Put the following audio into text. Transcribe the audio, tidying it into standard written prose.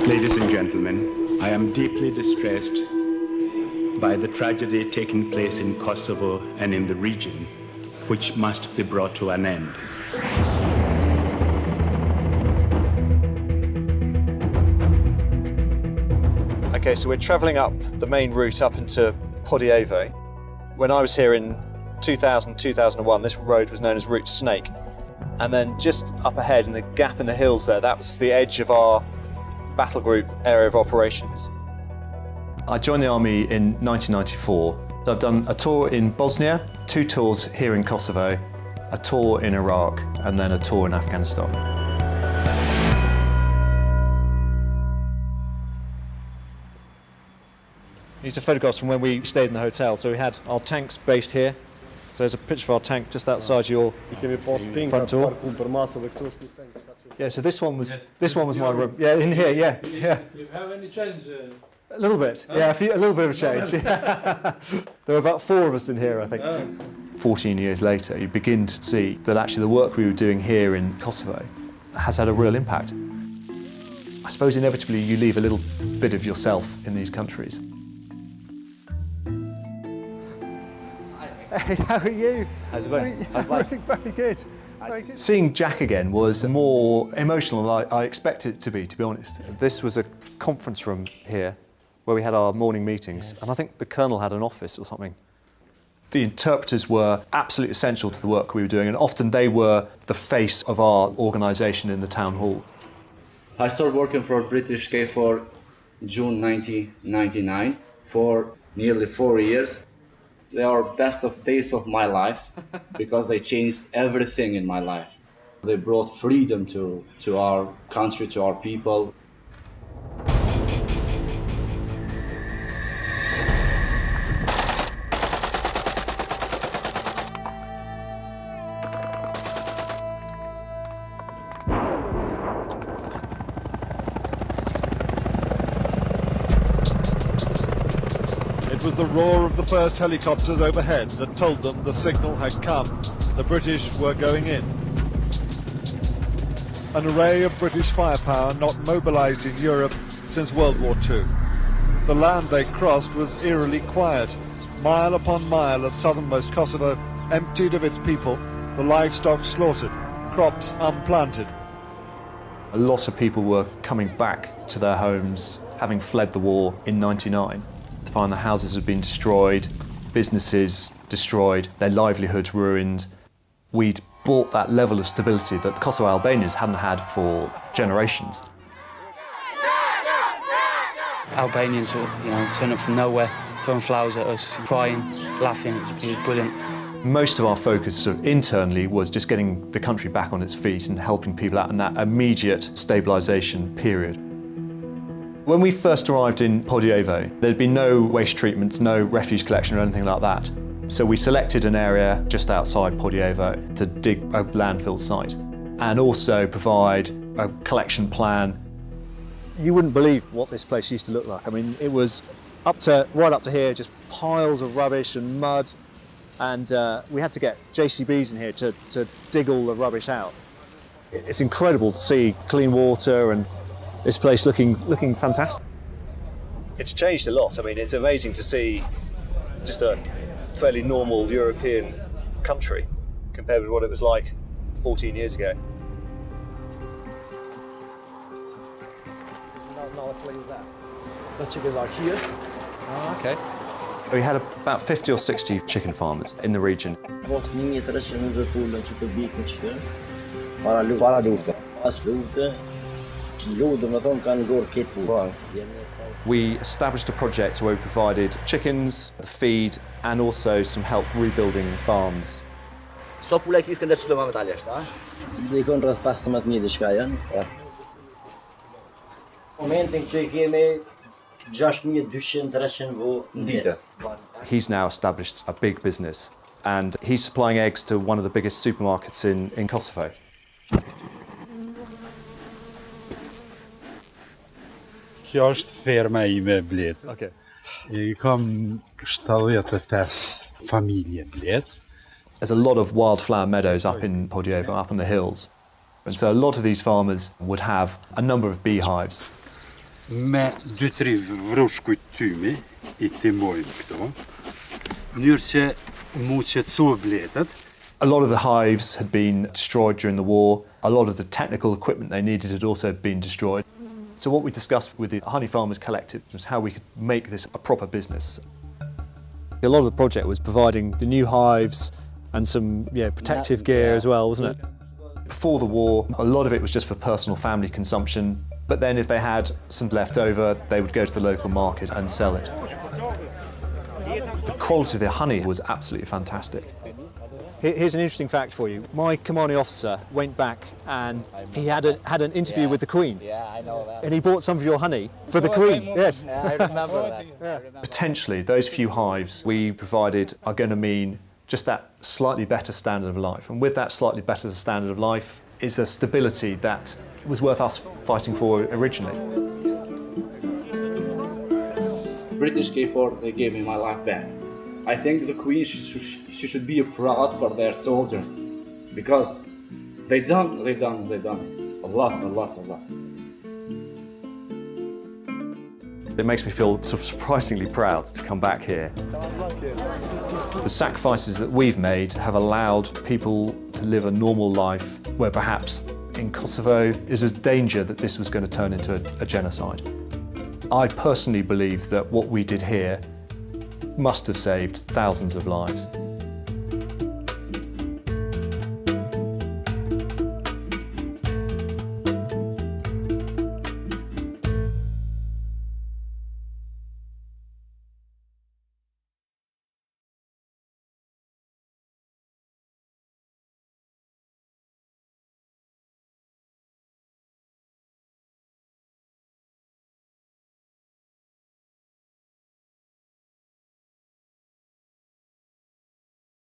Ladies and gentlemen, I am deeply distressed by the tragedy taking place in Kosovo and in the region, which must be brought to an end. Okay, so we're travelling up the main route up into Podievo. When I was here in 2000, 2001, this road was known as Route Snake. And then just up ahead in the gap in the hills there, that was the edge of our battle group area of operations. I joined the army in 1994. I've done a tour in Bosnia, 2 tours here in Kosovo, a tour in Iraq, and then a tour in Afghanistan. These are photographs from when we stayed in the hotel. So we had our tanks based here. So there's a picture of our tank just outside your front door. Yeah, so this one was my room. Yeah, in here, yeah. You have any change? A little bit, yeah, a little bit of a change. There were about 4 of us in here, I think. 14 years later, you begin to see that actually the work we were doing here in Kosovo has had a real impact. I suppose inevitably you leave a little bit of yourself in these countries. Hey, how are you? How's it going? How's life? Very good. Seeing Jack again was more emotional than I expected it to be honest. This was a conference room here where we had our morning meetings, and I think the Colonel had an office or something. The interpreters were absolutely essential to the work we were doing, and often they were the face of our organisation in the town hall. I started working for British KFOR June 1999 for nearly 4 years. They are best of days of my life because they changed everything in my life. They brought freedom to our country, to our people. It was the roar of the first helicopters overhead that told them the signal had come. The British were going in. An array of British firepower not mobilized in Europe since World War II. The land they crossed was eerily quiet. Mile upon mile of southernmost Kosovo emptied of its people, the livestock slaughtered, crops unplanted. A lot of people were coming back to their homes, having fled the war in '99. To find the houses had been destroyed, businesses destroyed, their livelihoods ruined. We'd brought that level of stability that the Kosovo Albanians hadn't had for generations. Albanians were, turned up from nowhere, throwing flowers at us, crying, laughing. It was brilliant. Most of our focus sort of internally was just getting the country back on its feet and helping people out in that immediate stabilisation period. When we first arrived in Podievo, there'd been no waste treatments, no refuse collection or anything like that. So we selected an area just outside Podievo to dig a landfill site and also provide a collection plan. You wouldn't believe what this place used to look like. I mean, it was right up to here, just piles of rubbish and mud. And we had to get JCBs in here to dig all the rubbish out. It's incredible to see clean water and this place looking fantastic. It's changed a lot. I mean, it's amazing to see just a fairly normal European country compared with what it was like 14 years ago. Now I'll play that. The chickens are here. Oh, okay. We had about 50 or 60 chicken farmers in the region. We established a project where we provided chickens, feed, and also some help rebuilding barns. He's now established a big business, and he's supplying eggs to one of the biggest supermarkets in Kosovo. Kjo është ferma ime Bled. Okay. I kam 75 familje Bled. There's a lot of wildflower meadows up in Podievo, up in the hills. And so a lot of these farmers would have a number of beehives. Me dy-tri vroshkujt tymi I timojnë këto. Mënyrë që mu qetësoj vletat. A lot of the hives had been destroyed during the war. A lot of the technical equipment they needed had also been destroyed. So what we discussed with the Honey Farmers Collective was how we could make this a proper business. A lot of the project was providing the new hives and some protective gear as well, wasn't it? Before the war, a lot of it was just for personal family consumption, but then if they had some left over, they would go to the local market and sell it. The quality of the honey was absolutely fantastic. Here's an interesting fact for you. My commanding officer went back and he had an interview with the Queen. Yeah, I know that. And he bought some of your honey for the Queen. Yes. Yeah, I remember that. Yeah. Potentially, those few hives we provided are going to mean just that slightly better standard of life. And with that slightly better standard of life is a stability that was worth us fighting for originally. British KFOR, they gave me my life back. I think the Queen, she should be proud for their soldiers, because they done a lot. It makes me feel surprisingly proud to come back here. The sacrifices that we've made have allowed people to live a normal life where perhaps in Kosovo there was danger that this was going to turn into a genocide. I personally believe that what we did here must have saved thousands of lives.